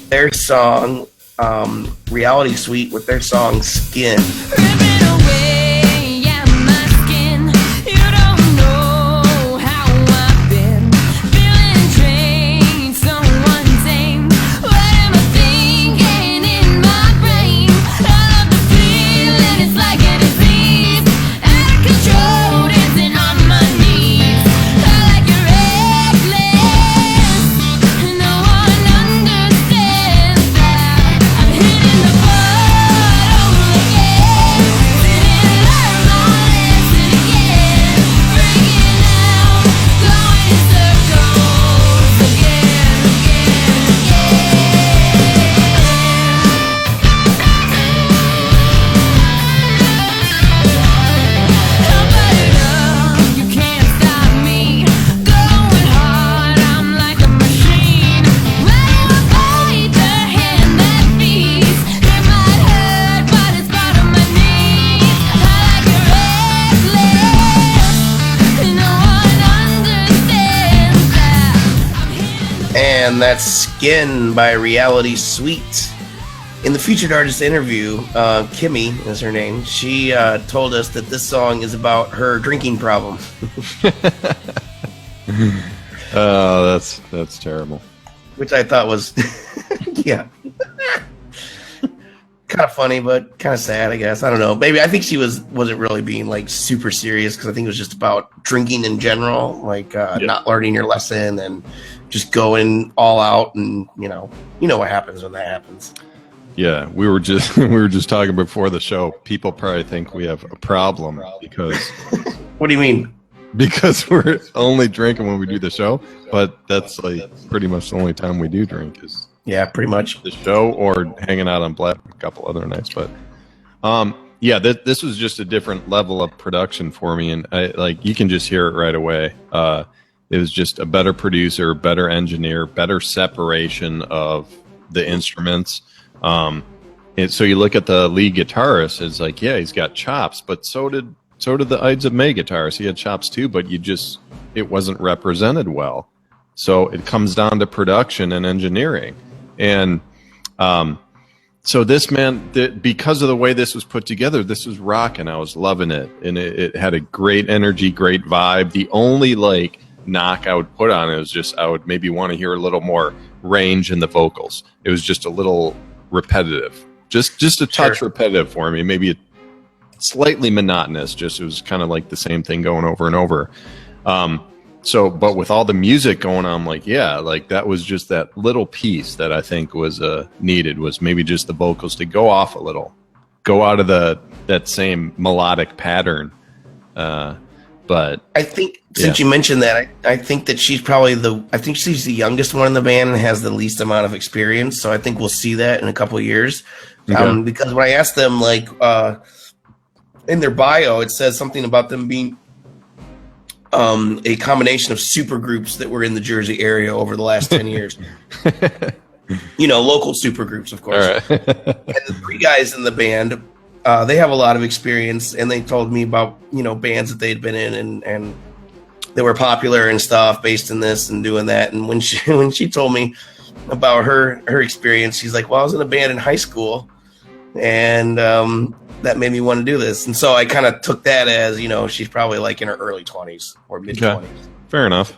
their song, Reality Suite, with their song Skinn. Ripping away, yeah, my skin. You don't know how I've been feeling drained, so untamed. What am I thinking in my brain? I love the feeling, it's like a disease. Out of control, dancing on my knees. I like your reckless. No one understands that. I'm hitting the bottom again. Didn't learn my lesson again. Freaking out, going in circles again, I'm fired up, you can't stop me. Going hard, I'm like a machine. Ready to fight the hand that feeds. It might hurt, but it's part of my need. I like your reckless. No one understands that. I'm hitting the And that's Skinn by Reality Suite. In the Featured Artist interview, Kimmy is her name. She told us that this song is about her drinking problem, Oh, that's terrible. which I thought was, yeah, kind of funny, but kind of sad, I guess. I don't know. Maybe I think she wasn't really being like super serious, because I think it was just about drinking in general, like not learning your lesson and just going all out, and you know what happens when that happens. Yeah, we were just talking before the show. People probably think we have a problem because What do you mean? we're only drinking when we do the show, but that's like pretty much the only time we do drink is Yeah, pretty much. the show or hanging out on Black a couple other nights. But yeah, this was just a different level of production for me, and you can just hear it right away. It was just a better producer, better engineer, better separation of the instruments. And so you look at the lead guitarist, it's like, yeah, he's got chops, but so did the Ides of May guitarist. He had chops too, but it wasn't represented well. So it comes down to production and engineering. And so this man, because of the way this was put together, this was rocking. I was loving it, and it had a great energy, great vibe. The only knock I would put on it was just I would maybe want to hear a little more range in the vocals. It was just a little repetitive, just a touch repetitive for me. Maybe slightly monotonous. It was kind of like the same thing going over and over. But with all the music going on, that was just that little piece that I think was needed, was maybe just the vocals to go off a little, go out of that same melodic pattern. But I think since you mentioned that, I think that she's probably she's the youngest one in the band and has the least amount of experience. So I think we'll see that in a couple of years. Okay. Because when I asked them, in their bio, it says something about them being a combination of super groups that were in the Jersey area over the last 10 years. Local super groups, of course. all right. And the three guys in the band, they have a lot of experience, and they told me about bands that they'd been in and they were popular and stuff based in this and doing that. And when she told me about her experience, she's like, well, I was in a band in high school, and that made me want to do this. And so I kind of took that as she's probably in her early 20s or mid 20s. Fair enough.